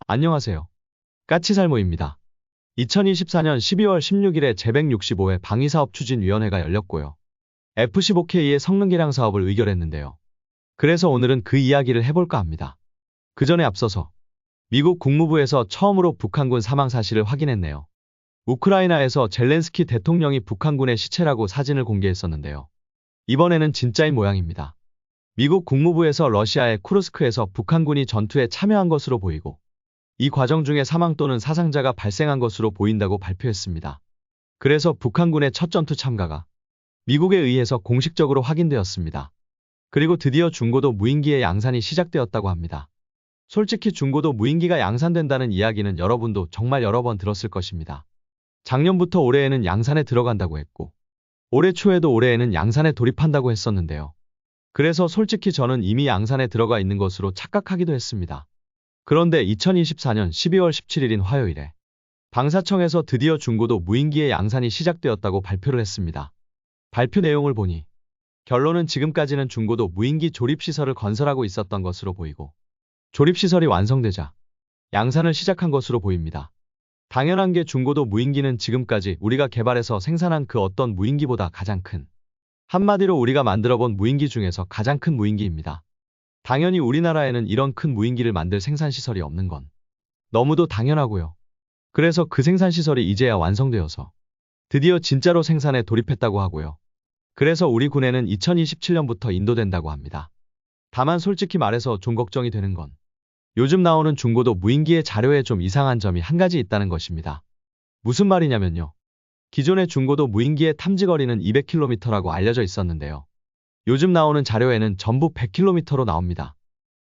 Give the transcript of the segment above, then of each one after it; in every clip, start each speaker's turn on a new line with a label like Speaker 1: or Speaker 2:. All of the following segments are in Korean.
Speaker 1: 안녕하세요. 까치살모입니다. 2024년 12월 16일에 제165회 방위사업추진위원회가 열렸고요. F-15K의 성능 개량 사업을 의결했는데요. 그래서 오늘은 그 이야기를 해볼까 합니다. 그 전에 앞서서 미국 국무부에서 처음으로 북한군 사망 사실을 확인했네요. 우크라이나에서 젤렌스키 대통령이 북한군의 시체라고 사진을 공개했었는데요. 이번에는 진짜인 모양입니다. 미국 국무부에서 러시아의 쿠르스크에서 북한군이 전투에 참여한 것으로 보이고 이 과정 중에 사망 또는 사상자가 발생한 것으로 보인다고 발표했습니다. 그래서 북한군의 첫 전투 참가가 미국에 의해서 공식적으로 확인되었습니다. 그리고 드디어 중고도 무인기의 양산이 시작되었다고 합니다. 솔직히 중고도 무인기가 양산된다는 이야기는 여러분도 정말 여러 번 들었을 것입니다. 작년부터 올해에는 양산에 들어간다고 했고 올해 초에도 올해에는 양산에 돌입한다고 했었는데요. 그래서 솔직히 저는 이미 양산에 들어가 있는 것으로 착각하기도 했습니다. 그런데 2024년 12월 17일인 화요일에 방사청에서 드디어 중고도 무인기의 양산이 시작되었다고 발표를 했습니다. 발표 내용을 보니 결론은 지금까지는 중고도 무인기 조립시설을 건설하고 있었던 것으로 보이고 조립시설이 완성되자 양산을 시작한 것으로 보입니다. 당연한 게 중고도 무인기는 지금까지 우리가 개발해서 생산한 그 어떤 무인기보다 가장 큰, 한마디로 우리가 만들어본 무인기 중에서 가장 큰 무인기입니다. 당연히 우리나라에는 이런 큰 무인기를 만들 생산시설이 없는 건 너무도 당연하고요. 그래서 그 생산시설이 이제야 완성되어서 드디어 진짜로 생산에 돌입했다고 하고요. 그래서 우리 군에는 2027년부터 인도된다고 합니다. 다만 솔직히 말해서 좀 걱정이 되는 건 요즘 나오는 중고도 무인기의 자료에 좀 이상한 점이 한 가지 있다는 것입니다. 무슨 말이냐면요. 기존의 중고도 무인기의 탐지거리는 200km라고 알려져 있었는데요. 요즘 나오는 자료에는 전부 100km로 나옵니다.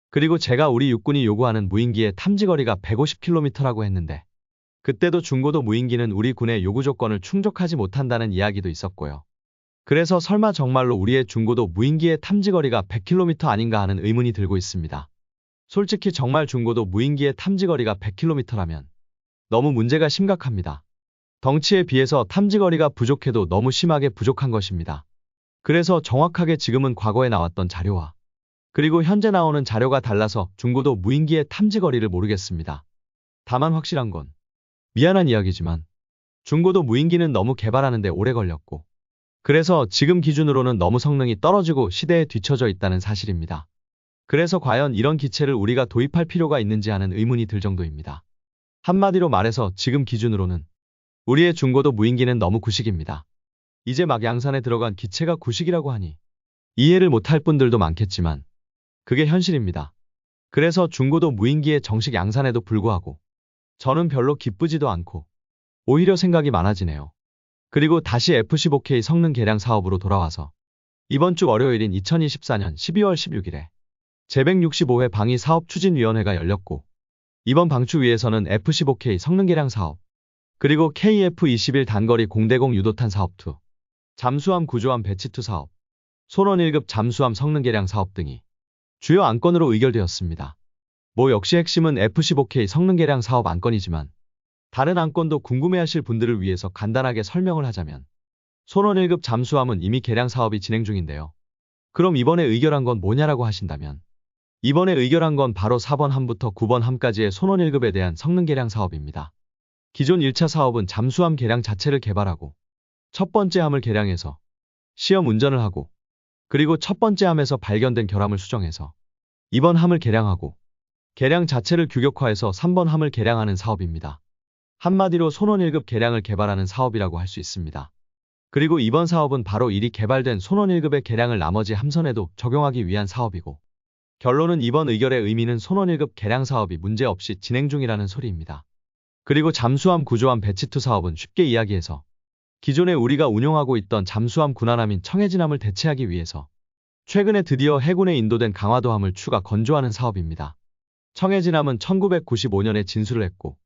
Speaker 1: 그리고 제가 우리 육군이 요구하는 무인기의 탐지거리가 150km라고 했는데 그때도 중고도 무인기는 우리 군의 요구 조건을 충족하지 못한다는 이야기도 있었고요. 그래서 설마 정말로 우리의 중고도 무인기의 탐지거리가 100km 아닌가 하는 의문이 들고 있습니다. 솔직히 정말 중고도 무인기의 탐지거리가 100km라면 너무 문제가 심각합니다. 덩치에 비해서 탐지거리가 부족해도 너무 심하게 부족한 것입니다. 그래서 정확하게 지금은 과거에 나왔던 자료와 그리고 현재 나오는 자료가 달라서 중고도 무인기의 탐지거리를 모르겠습니다. 다만 확실한 건 미안한 이야기지만 중고도 무인기는 너무 개발하는데 오래 걸렸고 그래서 지금 기준으로는 너무 성능이 떨어지고 시대에 뒤처져 있다는 사실입니다. 그래서 과연 이런 기체를 우리가 도입할 필요가 있는지 하는 의문이 들 정도입니다. 한마디로 말해서 지금 기준으로는 우리의 중고도 무인기는 너무 구식입니다. 이제 막 양산에 들어간 기체가 구식이라고 하니 이해를 못할 분들도 많겠지만 그게 현실입니다. 그래서 중고도 무인기의 정식 양산에도 불구하고 저는 별로 기쁘지도 않고 오히려 생각이 많아지네요. 그리고 다시 F-15K 성능 개량 사업으로 돌아와서 이번 주 월요일인 2024년 12월 16일에 제165회 방위사업추진위원회가 열렸고 이번 방추위에서는 F-15K 성능 개량 사업 그리고 KF-21 단거리 공대공 유도탄 사업 2 잠수함 구조함 배치 2 사업, 손원 1급 잠수함 성능 개량 사업 등이 주요 안건으로 의결되었습니다. 역시 핵심은 F-15K 성능 개량 사업 안건이지만 다른 안건도 궁금해하실 분들을 위해서 간단하게 설명을 하자면 손원 1급 잠수함은 이미 개량 사업이 진행 중인데요. 그럼 이번에 의결한 건 뭐냐라고 하신다면 이번에 의결한 건 바로 4번 함부터 9번 함까지의 손원 1급에 대한 성능 개량 사업입니다. 기존 1차 사업은 잠수함 개량 자체를 개발하고 첫 번째 함을 개량해서 시험 운전을 하고 그리고 첫 번째 함에서 발견된 결함을 수정해서 2번 함을 개량하고 개량 자체를 규격화해서 3번 함을 개량하는 사업입니다. 한마디로 손원 1급 개량을 개발하는 사업이라고 할 수 있습니다. 그리고 이번 사업은 바로 이리 개발된 손원 1급의 개량을 나머지 함선에도 적용하기 위한 사업이고 결론은 이번 의결의 의미는 손원 1급 개량 사업이 문제없이 진행 중이라는 소리입니다. 그리고 잠수함 구조함 배치 2 사업은 쉽게 이야기해서 기존에 우리가 운용하고 있던 잠수함 군함인 청해진함을 대체하기 위해서 최근에 드디어 해군에 인도된 강화도함을 추가 건조하는 사업입니다. 청해진함은 1995년에 진수를 했고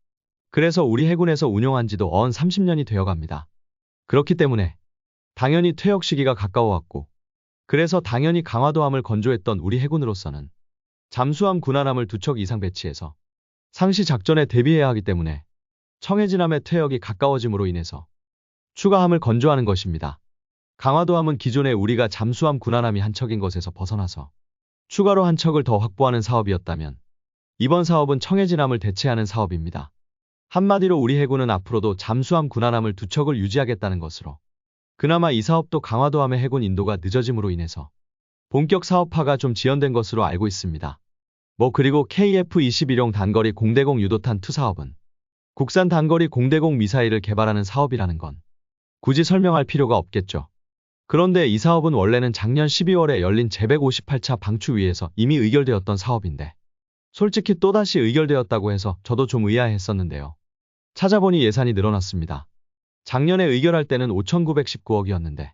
Speaker 1: 그래서 우리 해군에서 운용한 지도 어언 30년이 되어갑니다. 그렇기 때문에 당연히 퇴역 시기가 가까워왔고 그래서 당연히 강화도함을 건조했던 우리 해군으로서는 잠수함 군함을 2척 이상 배치해서 상시 작전에 대비해야 하기 때문에 청해진함의 퇴역이 가까워짐으로 인해서 추가함을 건조하는 것입니다. 강화도함은 기존에 우리가 잠수함 군함이 한 척인 것에서 벗어나서 추가로 한 척을 더 확보하는 사업이었다면 이번 사업은 청해진함을 대체하는 사업입니다. 한마디로 우리 해군은 앞으로도 잠수함 군함을 2척을 유지하겠다는 것으로. 그나마 이 사업도 강화도함의 해군 인도가 늦어짐으로 인해서 본격 사업화가 좀 지연된 것으로 알고 있습니다. 그리고 KF-21용 단거리 공대공 유도탄 2 사업은 국산 단거리 공대공 미사일을 개발하는 사업이라는 건 굳이 설명할 필요가 없겠죠. 그런데 이 사업은 원래는 작년 12월에 열린 제158차 방추위에서 이미 의결되었던 사업인데 솔직히 또다시 의결되었다고 해서 저도 좀 의아했었는데요. 찾아보니 예산이 늘어났습니다. 작년에 의결할 때는 5,919억이었는데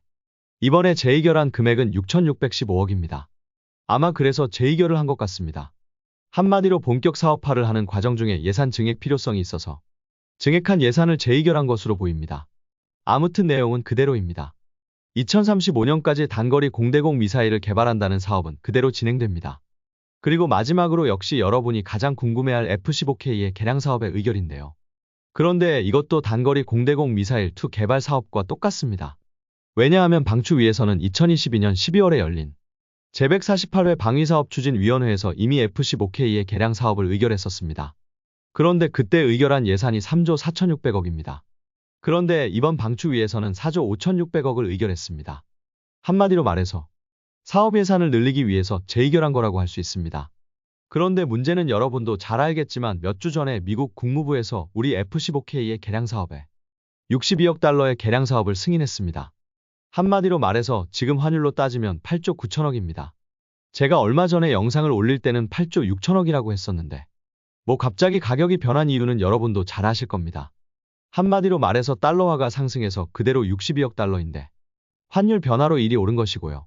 Speaker 1: 이번에 재의결한 금액은 6,615억입니다. 아마 그래서 재의결을 한 것 같습니다. 한마디로 본격 사업화를 하는 과정 중에 예산 증액 필요성이 있어서 증액한 예산을 재의결한 것으로 보입니다. 아무튼 내용은 그대로입니다. 2035년까지 단거리 공대공 미사일을 개발한다는 사업은 그대로 진행됩니다. 그리고 마지막으로 역시 여러분이 가장 궁금해할 F-15K의 개량 사업의 의결인데요. 그런데 이것도 단거리 공대공 미사일 2 개발 사업과 똑같습니다. 왜냐하면 방추위에서는 2022년 12월에 열린 제148회 방위사업추진위원회에서 이미 F-15K의 개량 사업을 의결했었습니다. 그런데 그때 의결한 예산이 3조 4,600억입니다. 그런데 이번 방추위에서는 4조 5,600억을 의결했습니다. 한마디로 말해서 사업 예산을 늘리기 위해서 재의결한 거라고 할 수 있습니다. 그런데 문제는 여러분도 잘 알겠지만 몇 주 전에 미국 국무부에서 우리 F-15K의 개량 사업에 62억 달러의 개량 사업을 승인했습니다. 한마디로 말해서 지금 환율로 따지면 8조 9천억입니다. 제가 얼마 전에 영상을 올릴 때는 8조 6천억이라고 했었는데 갑자기 가격이 변한 이유는 여러분도 잘 아실 겁니다. 한마디로 말해서 달러화가 상승해서 그대로 62억 달러인데 환율 변화로 일이 오른 것이고요.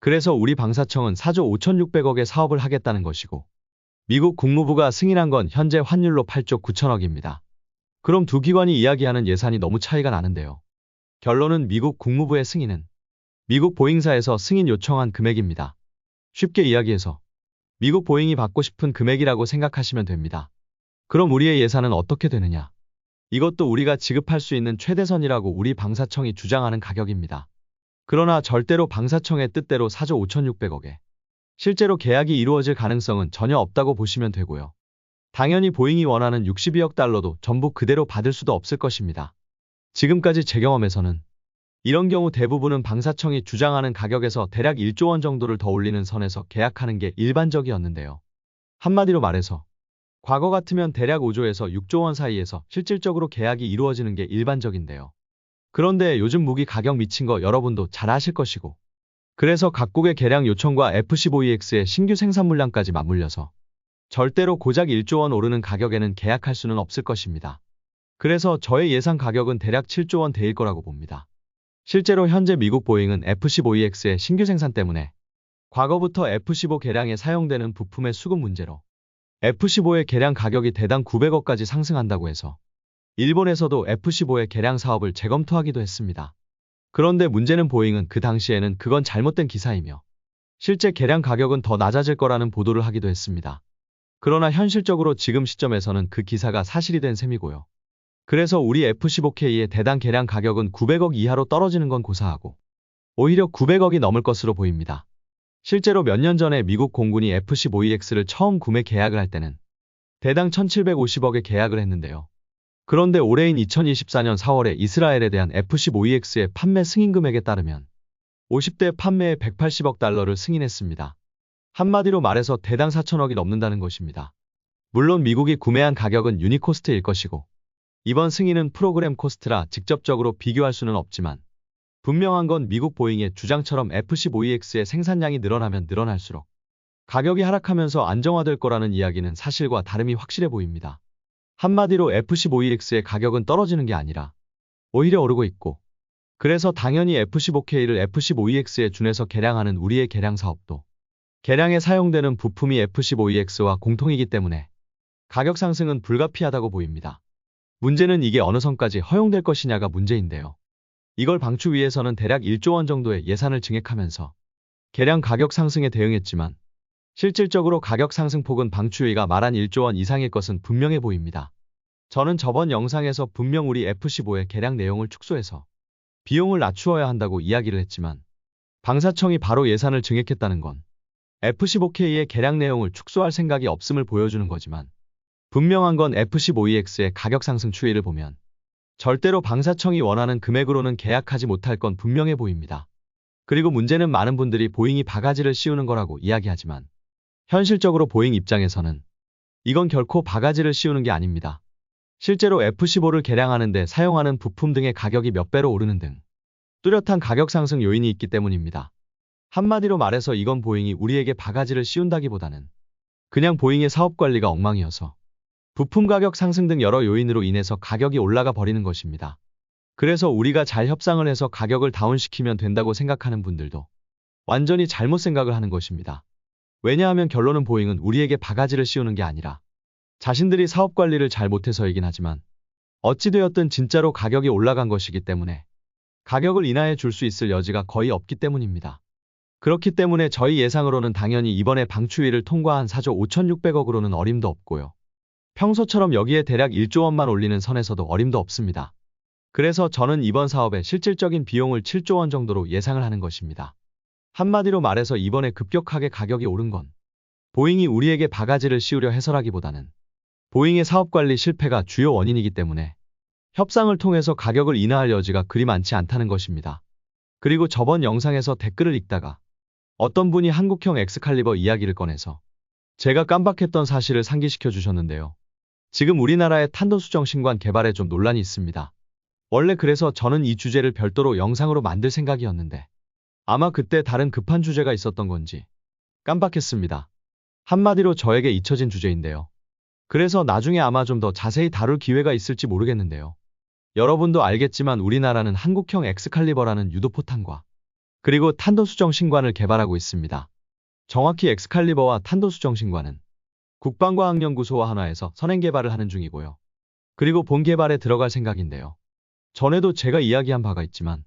Speaker 1: 그래서 우리 방사청은 4조 5,600억의 사업을 하겠다는 것이고 미국 국무부가 승인한 건 현재 환율로 8조 9천억입니다. 그럼 두 기관이 이야기하는 예산이 너무 차이가 나는데요. 결론은 미국 국무부의 승인은 미국 보잉사에서 승인 요청한 금액입니다. 쉽게 이야기해서 미국 보잉이 받고 싶은 금액이라고 생각하시면 됩니다. 그럼 우리의 예산은 어떻게 되느냐? 이것도 우리가 지급할 수 있는 최대선이라고 우리 방사청이 주장하는 가격입니다. 그러나 절대로 방사청의 뜻대로 4조 5,600억에 실제로 계약이 이루어질 가능성은 전혀 없다고 보시면 되고요. 당연히 보잉이 원하는 62억 달러도 전부 그대로 받을 수도 없을 것입니다. 지금까지 제 경험에서는 이런 경우 대부분은 방사청이 주장하는 가격에서 대략 1조 원 정도를 더 올리는 선에서 계약하는 게 일반적이었는데요. 한마디로 말해서 과거 같으면 대략 5조에서 6조 원 사이에서 실질적으로 계약이 이루어지는 게 일반적인데요. 그런데 요즘 무기 가격 미친 거 여러분도 잘 아실 것이고 그래서 각국의 개량 요청과 F-15EX의 신규 생산 물량까지 맞물려서 절대로 고작 1조 원 오르는 가격에는 계약할 수는 없을 것입니다. 그래서 저의 예상 가격은 대략 7조 원 대일 거라고 봅니다. 실제로 현재 미국 보잉은 F-15EX의 신규 생산 때문에 과거부터 F-15 개량에 사용되는 부품의 수급 문제로 F-15의 개량 가격이 대당 900억까지 상승한다고 해서 일본에서도 F-15의 개량 사업을 재검토하기도 했습니다. 그런데 문제는 보잉은 그 당시에는 그건 잘못된 기사이며 실제 개량 가격은 더 낮아질 거라는 보도를 하기도 했습니다. 그러나 현실적으로 지금 시점에서는 그 기사가 사실이 된 셈이고요. 그래서 우리 F-15K의 대당 개량 가격은 900억 이하로 떨어지는 건 고사하고 오히려 900억이 넘을 것으로 보입니다. 실제로 몇 년 전에 미국 공군이 F-15EX를 처음 구매 계약을 할 때는 대당 1,750억에 계약을 했는데요. 그런데 올해인 2024년 4월에 이스라엘에 대한 F-15EX의 판매 승인 금액에 따르면 50대 판매에 180억 달러를 승인했습니다. 한마디로 말해서 대당 4천억이 넘는다는 것입니다. 물론 미국이 구매한 가격은 유닛 코스트일 것이고 이번 승인은 프로그램 코스트라 직접적으로 비교할 수는 없지만 분명한 건 미국 보잉의 주장처럼 F-15EX의 생산량이 늘어나면 늘어날수록 가격이 하락하면서 안정화될 거라는 이야기는 사실과 다름이 확실해 보입니다. 한마디로 F-15EX의 가격은 떨어지는 게 아니라 오히려 오르고 있고 그래서 당연히 F-15K를 F-15EX에 준해서 개량하는 우리의 개량 사업도 개량에 사용되는 부품이 F-15EX와 공통이기 때문에 가격 상승은 불가피하다고 보입니다. 문제는 이게 어느 선까지 허용될 것이냐가 문제인데요. 이걸 방추위에서는 대략 1조 원 정도의 예산을 증액하면서 개량 가격 상승에 대응했지만 실질적으로 가격 상승폭은 방추위가 말한 1조 원 이상일 것은 분명해 보입니다. 저는 저번 영상에서 분명 우리 F-15의 개량 내용을 축소해서 비용을 낮추어야 한다고 이야기를 했지만 방사청이 바로 예산을 증액했다는 건 F-15K의 개량 내용을 축소할 생각이 없음을 보여주는 거지만 분명한 건 F-15EX의 가격 상승 추이를 보면 절대로 방사청이 원하는 금액으로는 계약하지 못할 건 분명해 보입니다. 그리고 문제는 많은 분들이 보잉이 바가지를 씌우는 거라고 이야기하지만 현실적으로 보잉 입장에서는 이건 결코 바가지를 씌우는 게 아닙니다. 실제로 F-15를 개량하는데 사용하는 부품 등의 가격이 몇 배로 오르는 등 뚜렷한 가격 상승 요인이 있기 때문입니다. 한마디로 말해서 이건 보잉이 우리에게 바가지를 씌운다기보다는 그냥 보잉의 사업 관리가 엉망이어서 부품 가격 상승 등 여러 요인으로 인해서 가격이 올라가 버리는 것입니다. 그래서 우리가 잘 협상을 해서 가격을 다운시키면 된다고 생각하는 분들도 완전히 잘못 생각을 하는 것입니다. 왜냐하면 결론은 보잉은 우리에게 바가지를 씌우는 게 아니라 자신들이 사업 관리를 잘 못해서이긴 하지만 어찌되었든 진짜로 가격이 올라간 것이기 때문에 가격을 인하해 줄 수 있을 여지가 거의 없기 때문입니다. 그렇기 때문에 저희 예상으로는 당연히 이번에 방추위를 통과한 4조 5,600억으로는 어림도 없고요. 평소처럼 여기에 대략 1조 원만 올리는 선에서도 어림도 없습니다. 그래서 저는 이번 사업의 실질적인 비용을 7조 원 정도로 예상을 하는 것입니다. 한마디로 말해서 이번에 급격하게 가격이 오른 건 보잉이 우리에게 바가지를 씌우려 해서라기보다는 보잉의 사업관리 실패가 주요 원인이기 때문에 협상을 통해서 가격을 인하할 여지가 그리 많지 않다는 것입니다. 그리고 저번 영상에서 댓글을 읽다가 어떤 분이 한국형 엑스칼리버 이야기를 꺼내서 제가 깜빡했던 사실을 상기시켜 주셨는데요. 지금 우리나라의 탄도수정 신관 개발에 좀 논란이 있습니다. 원래 그래서 저는 이 주제를 별도로 영상으로 만들 생각이었는데 아마 그때 다른 급한 주제가 있었던 건지 깜빡했습니다. 한마디로 저에게 잊혀진 주제인데요. 그래서 나중에 아마 좀 더 자세히 다룰 기회가 있을지 모르겠는데요. 여러분도 알겠지만 우리나라는 한국형 엑스칼리버라는 유도포탄과 그리고 탄도수정 신관을 개발하고 있습니다. 정확히 엑스칼리버와 탄도수정 신관은 국방과학연구소와 한화에서 선행 개발을 하는 중이고요. 그리고 본 개발에 들어갈 생각인데요. 전에도 제가 이야기한 바가 있지만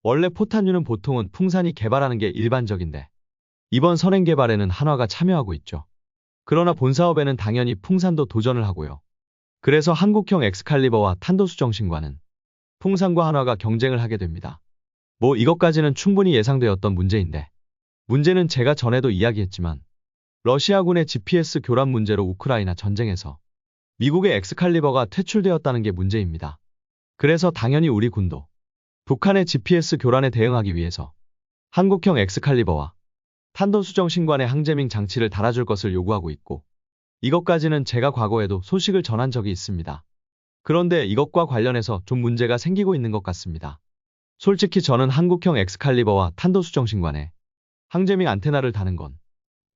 Speaker 1: 원래 포탄류는 보통은 풍산이 개발하는 게 일반적인데 이번 선행 개발에는 한화가 참여하고 있죠. 그러나 본 사업에는 당연히 풍산도 도전을 하고요. 그래서 한국형 엑스칼리버와 탄도수정 신관은 풍산과 한화가 경쟁을 하게 됩니다. 뭐 이것까지는 충분히 예상되었던 문제인데 문제는 제가 전에도 이야기했지만 러시아군의 GPS 교란 문제로 우크라이나 전쟁에서 미국의 엑스칼리버가 퇴출되었다는 게 문제입니다. 그래서 당연히 우리 군도 북한의 GPS 교란에 대응하기 위해서 한국형 엑스칼리버와 탄도수정 신관의 항제밍 장치를 달아줄 것을 요구하고 있고 이것까지는 제가 과거에도 소식을 전한 적이 있습니다. 그런데 이것과 관련해서 좀 문제가 생기고 있는 것 같습니다. 솔직히 저는 한국형 엑스칼리버와 탄도수정 신관에 항제밍 안테나를 다는 건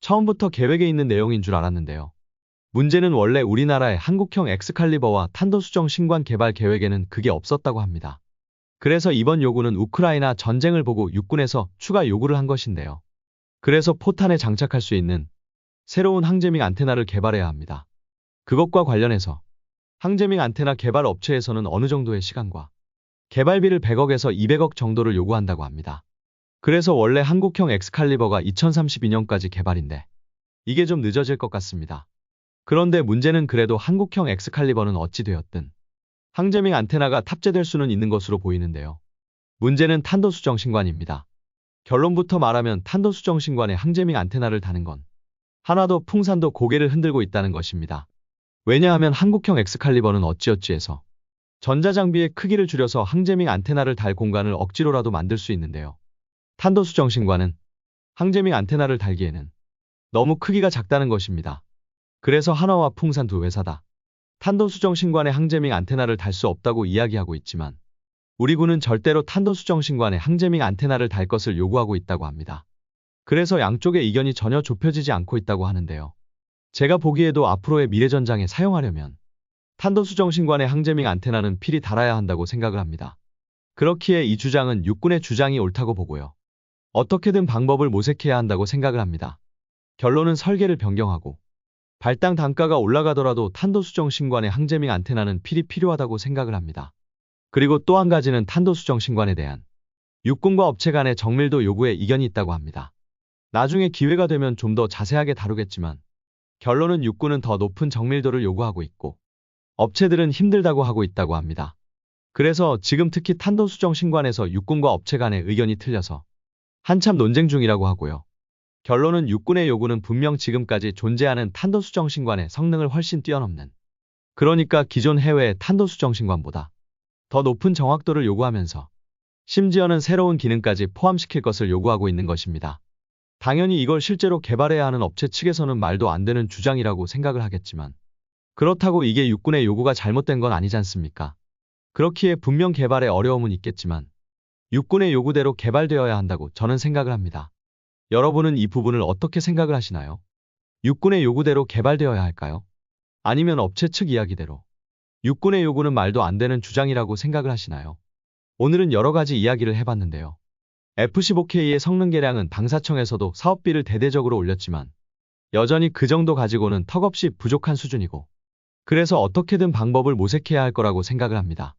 Speaker 1: 처음부터 계획에 있는 내용인 줄 알았는데요. 문제는 원래 우리나라의 한국형 엑스칼리버와 탄도수정 신관 개발 계획에는 그게 없었다고 합니다. 그래서 이번 요구는 우크라이나 전쟁을 보고 육군에서 추가 요구를 한 것인데요. 그래서 포탄에 장착할 수 있는 새로운 항제밍 안테나를 개발해야 합니다. 그것과 관련해서 항제밍 안테나 개발 업체에서는 어느 정도의 시간과 개발비를 100억에서 200억 정도를 요구한다고 합니다. 그래서 원래 한국형 엑스칼리버가 2032년까지 개발인데 이게 좀 늦어질 것 같습니다. 그런데 문제는 그래도 한국형 엑스칼리버는 어찌 되었든 항제밍 안테나가 탑재될 수는 있는 것으로 보이는데요. 문제는 탄도수정 신관입니다. 결론부터 말하면 탄도수정 신관에 항제밍 안테나를 다는 건 한화도 풍산도 고개를 흔들고 있다는 것입니다. 왜냐하면 한국형 엑스칼리버는 어찌어찌해서 전자장비의 크기를 줄여서 항제밍 안테나를 달 공간을 억지로라도 만들 수 있는데요. 탄도수정 신관은 항제밍 안테나를 달기에는 너무 크기가 작다는 것입니다. 그래서 한화와 풍산 두 회사다 탄도수정 신관에 항제밍 안테나를 달 수 없다고 이야기하고 있지만 우리 군은 절대로 탄도수정 신관에 항제밍 안테나를 달 것을 요구하고 있다고 합니다. 그래서 양쪽의 의견이 전혀 좁혀지지 않고 있다고 하는데요. 제가 보기에도 앞으로의 미래전장에 사용하려면 탄도수정 신관의 항제밍 안테나는 필히 달아야 한다고 생각을 합니다. 그렇기에 이 주장은 육군의 주장이 옳다고 보고요. 어떻게든 방법을 모색해야 한다고 생각을 합니다. 결론은 설계를 변경하고 발당 단가가 올라가더라도 탄도수정 신관의 항제밍 안테나는 필히 필요하다고 생각을 합니다. 그리고 또 한 가지는 탄도수정 신관에 대한 육군과 업체 간의 정밀도 요구에 이견이 있다고 합니다. 나중에 기회가 되면 좀 더 자세하게 다루겠지만 결론은 육군은 더 높은 정밀도를 요구하고 있고 업체들은 힘들다고 하고 있다고 합니다. 그래서 지금 특히 탄도수정 신관에서 육군과 업체 간의 의견이 틀려서 한참 논쟁 중이라고 하고요. 결론은 육군의 요구는 분명 지금까지 존재하는 탄도수정신관의 성능을 훨씬 뛰어넘는, 그러니까 기존 해외의 탄도수정신관보다 더 높은 정확도를 요구하면서 심지어는 새로운 기능까지 포함시킬 것을 요구하고 있는 것입니다. 당연히 이걸 실제로 개발해야 하는 업체 측에서는 말도 안 되는 주장이라고 생각을 하겠지만, 그렇다고 이게 육군의 요구가 잘못된 건 아니지 않습니까? 그렇기에 분명 개발에 어려움은 있겠지만 육군의 요구대로 개발되어야 한다고 저는 생각을 합니다. 여러분은 이 부분을 어떻게 생각을 하시나요? 육군의 요구대로 개발되어야 할까요? 아니면 업체 측 이야기대로 육군의 요구는 말도 안 되는 주장이라고 생각을 하시나요? 오늘은 여러 가지 이야기를 해봤는데요. F-15K의 성능 개량은 방사청에서도 사업비를 대대적으로 올렸지만 여전히 그 정도 가지고는 턱없이 부족한 수준이고, 그래서 어떻게든 방법을 모색해야 할 거라고 생각을 합니다.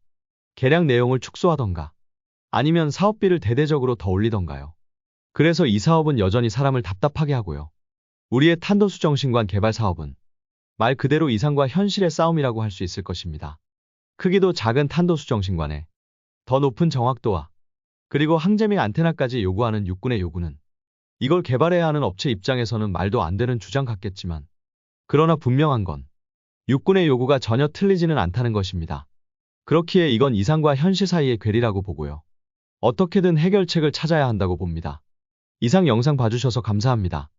Speaker 1: 개량 내용을 축소하던가 아니면 사업비를 대대적으로 더 올리던가요. 그래서 이 사업은 여전히 사람을 답답하게 하고요. 우리의 탄도수정신관 개발 사업은 말 그대로 이상과 현실의 싸움이라고 할 수 있을 것입니다. 크기도 작은 탄도수정신관에 더 높은 정확도와 그리고 항재미 안테나까지 요구하는 육군의 요구는 이걸 개발해야 하는 업체 입장에서는 말도 안 되는 주장 같겠지만, 그러나 분명한 건 육군의 요구가 전혀 틀리지는 않다는 것입니다. 그렇기에 이건 이상과 현실 사이의 괴리라고 보고요. 어떻게든 해결책을 찾아야 한다고 봅니다. 이상 영상 봐주셔서 감사합니다.